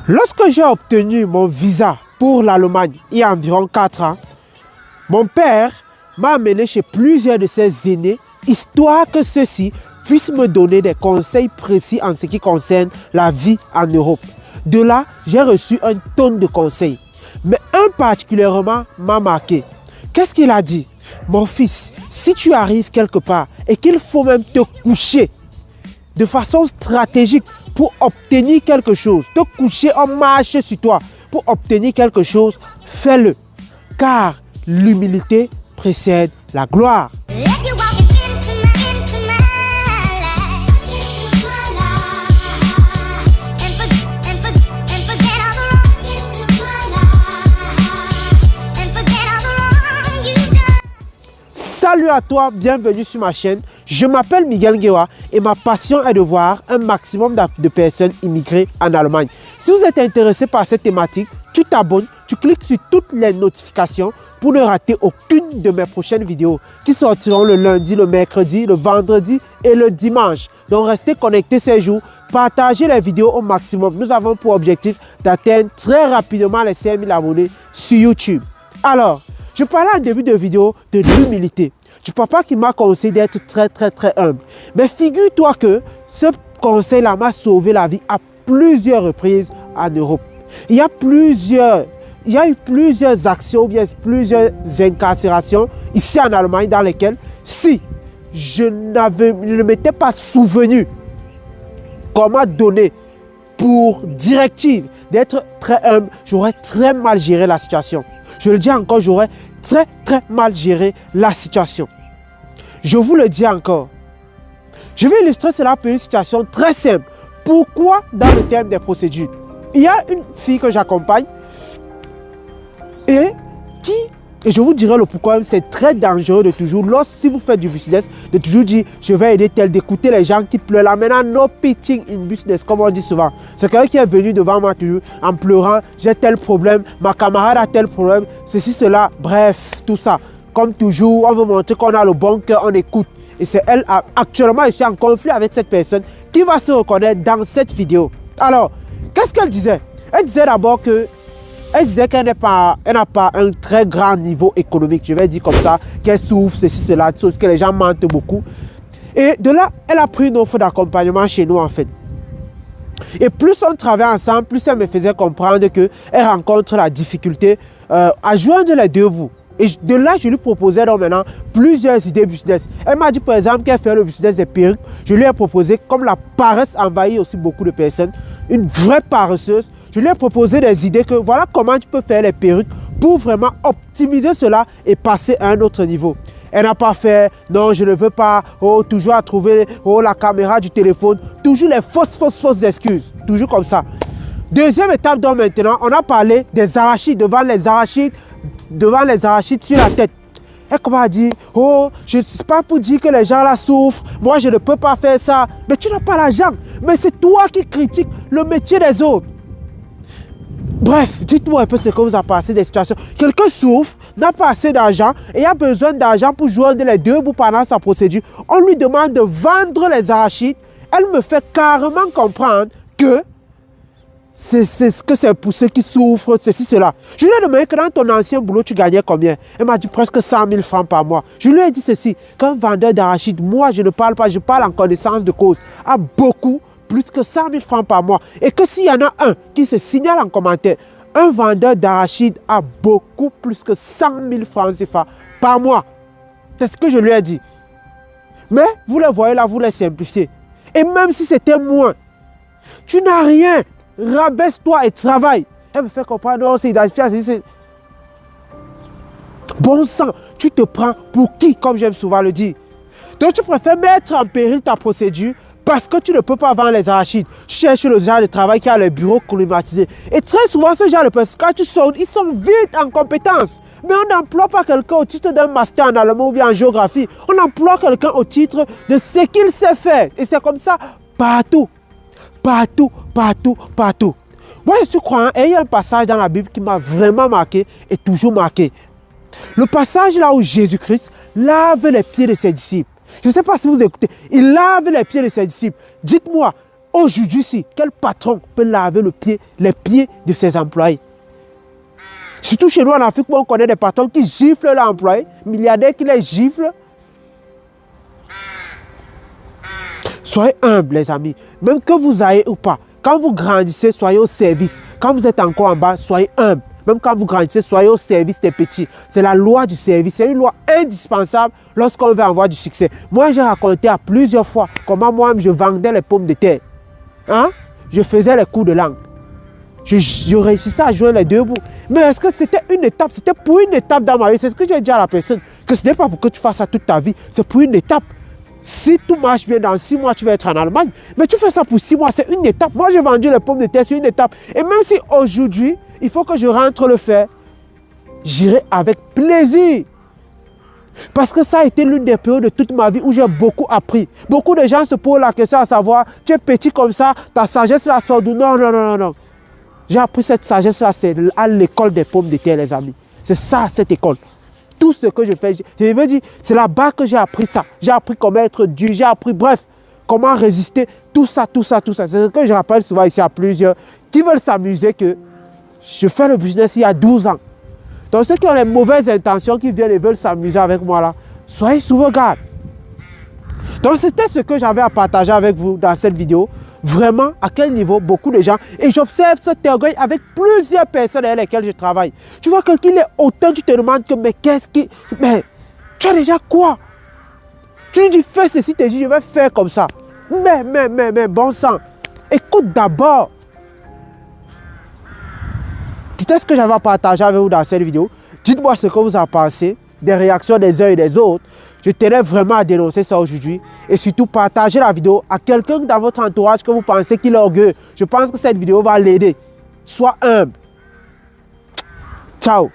Lorsque j'ai obtenu mon visa pour l'Allemagne il y a environ 4 ans, mon père m'a amené chez plusieurs de ses aînés, histoire que ceux-ci puissent me donner des conseils précis en ce qui concerne la vie en Europe. De là, j'ai reçu un tonne de conseils. Mais un particulièrement m'a marqué. Qu'est-ce qu'il a dit? Mon fils, si tu arrives quelque part et qu'il faut même te coucher de façon stratégique pour obtenir quelque chose, te coucher en marche sur toi pour obtenir quelque chose, fais-le. Car l'humilité précède la gloire. Salut à toi, bienvenue sur ma chaîne. Je m'appelle Miguel Ngewa et ma passion est de voir un maximum de personnes immigrer en Allemagne. Si vous êtes intéressé par cette thématique, tu t'abonnes, tu cliques sur toutes les notifications pour ne rater aucune de mes prochaines vidéos qui sortiront le lundi, le mercredi, le vendredi et le dimanche. Donc restez connectés ces jours, partagez les vidéos au maximum. Nous avons pour objectif d'atteindre très rapidement les 5000 abonnés sur YouTube. Alors, je parlais en début de vidéo de l'humilité. Du papa qui m'a conseillé d'être très humble. Mais figure-toi que ce conseil-là m'a sauvé la vie à plusieurs reprises en Europe. Il y a eu plusieurs actions ou bien plusieurs incarcérations ici en Allemagne dans lesquelles si je ne m'étais pas souvenu qu'on m'a donné pour directive d'être très humble, j'aurais très mal géré la situation. Je le dis encore, j'aurais très mal géré la situation. Je vous le dis encore. Je vais illustrer cela par une situation très simple. Pourquoi dans le terme des procédures? Il y a une fille que j'accompagne et je vous dirai le pourquoi c'est très dangereux de toujours, si vous faites du business, de toujours dire je vais aider tel, d'écouter les gens qui pleurent. Là maintenant, no pitching in business, comme on dit souvent. C'est quelqu'un qui est venu devant moi toujours en pleurant, j'ai tel problème, ma camarade a tel problème, ceci, cela, bref, tout ça. Comme toujours, on veut montrer qu'on a le bon cœur, on écoute. Et c'est elle, actuellement, je suis en conflit avec cette personne qui va se reconnaître dans cette vidéo. Alors, qu'est-ce qu'elle disait? Elle disait d'abord que elle disait qu'elle n'a pas un très grand niveau économique, je vais dire comme ça, qu'elle souffre, ceci, cela, que les gens mentent beaucoup. Et de là, elle a pris une offre d'accompagnement chez nous en fait. Et plus on travaille ensemble, plus elle me faisait comprendre qu'elle rencontre la difficulté à joindre les deux bouts. Et de là, je lui proposais donc maintenant plusieurs idées business. Elle m'a dit par exemple qu'elle fait le business des perruques. Je lui ai proposé, comme la paresse envahit aussi beaucoup de personnes, une vraie paresseuse, je lui ai proposé des idées que voilà comment tu peux faire les perruques pour vraiment optimiser cela et passer à un autre niveau. Elle n'a pas fait, non je ne veux pas, toujours à trouver la caméra du téléphone, toujours les fausses excuses, toujours comme ça. Deuxième étape donc maintenant, on a parlé des arachides, devant les arachides sur la tête. Et comment elle dit, je ne suis pas pour dire que les gens là souffrent, moi je ne peux pas faire ça. Mais tu n'as pas l'argent, mais c'est toi qui critiques le métier des autres. Bref, dites-moi un peu ce que vous a passé des situations. Quelqu'un souffre, n'a pas assez d'argent et a besoin d'argent pour joindre les deux bouts pendant sa procédure. On lui demande de vendre les arachides. Elle me fait carrément comprendre que c'est pour ceux qui souffrent, ceci, cela. Je lui ai demandé que dans ton ancien boulot, tu gagnais combien? Elle m'a dit presque 100 000 francs par mois. Je lui ai dit ceci, qu'un vendeur d'arachides, moi je ne parle pas, je parle en connaissance de cause, a beaucoup plus que 100 000 francs par mois. Et que s'il y en a un qui se signale en commentaire, un vendeur d'arachides a beaucoup plus que 100 000 francs CFA par mois. C'est ce que je lui ai dit. Mais vous le voyez là, vous les simplifiez. Et même si c'était moins, tu n'as rien. Rabaisse-toi et travaille. Elle me fait comprendre, non, c'est identifié. Bon sang, tu te prends pour qui, comme j'aime souvent le dire. Donc tu préfères mettre en péril ta procédure parce que tu ne peux pas vendre les arachides. Tu cherches le genre de travail qui a le bureau climatisé. Et très souvent, ce genre de personnes, quand tu sors, ils sont vite en compétence. Mais on n'emploie pas quelqu'un au titre d'un master en allemand ou bien en géographie. On emploie quelqu'un au titre de ce qu'il sait faire. Et c'est comme ça partout. Partout. Moi, je suis croyant et il y a un passage dans la Bible qui m'a vraiment marqué et toujours marqué. Le passage là où Jésus-Christ lave les pieds de ses disciples. Je ne sais pas si vous écoutez. Il lave les pieds de ses disciples. Dites-moi, Aujourd'hui, si, quel patron peut laver les pieds de ses employés? Surtout chez nous en Afrique, où on connaît des patrons qui giflent leurs employés, milliardaires qui les giflent. Soyez humbles, les amis. Même que vous ayez ou pas, quand vous grandissez, soyez au service. Quand vous êtes encore en bas, soyez humbles. Même quand vous grandissez, soyez au service des petits. C'est la loi du service. C'est une loi indispensable lorsqu'on veut avoir du succès. Moi, j'ai raconté à plusieurs fois comment moi-même je vendais les pommes de terre. Hein? Je faisais les coups de langue. Je réussissais à joindre les deux bouts. Mais est-ce que c'était une étape? C'était pour une étape dans ma vie. C'est ce que j'ai dit à la personne. Que ce n'est pas pour que tu fasses ça toute ta vie. C'est pour une étape. Si tout marche bien, dans 6 mois, tu vas être en Allemagne. Mais tu fais ça pour 6 mois, c'est une étape. Moi, j'ai vendu les pommes de terre, c'est une étape. Et même si aujourd'hui, il faut que je rentre le faire, j'irai avec plaisir. Parce que ça a été l'une des périodes de toute ma vie où j'ai beaucoup appris. Beaucoup de gens se posent la question à savoir, tu es petit comme ça, ta sagesse là sort d'où? Non, non, non, non, non. J'ai appris cette sagesse là, c'est à l'école des pommes de terre, les amis. C'est ça, cette école. Tout ce que je fais, je me dis, c'est là-bas que j'ai appris ça. J'ai appris comment être dur, j'ai appris, bref, comment résister, tout ça, tout ça, tout ça. C'est ce que je rappelle souvent ici à plusieurs qui veulent s'amuser que je fais le business il y a 12 ans. Donc ceux qui ont les mauvaises intentions, qui viennent et veulent s'amuser avec moi là, soyez sous vos gardes. Donc c'était ce que j'avais à partager avec vous dans cette vidéo. Vraiment, à quel niveau beaucoup de gens, et j'observe cet orgueil avec plusieurs personnes avec lesquelles je travaille. Tu vois quelqu'un est autant, tu te demandes que, mais qu'est-ce qui... Mais tu as déjà quoi? Tu lui dis, fais ceci, tu te dis, je vais faire comme ça. Mais, bon sang. Écoute d'abord. C'était ce que j'avais à partager avec vous dans cette vidéo. Dites-moi ce que vous en pensez, des réactions des uns et des autres. Je tenais vraiment à dénoncer ça aujourd'hui. Et surtout, partagez la vidéo à quelqu'un dans votre entourage que vous pensez qu'il est orgueilleux. Je pense que cette vidéo va l'aider. Sois humble. Ciao.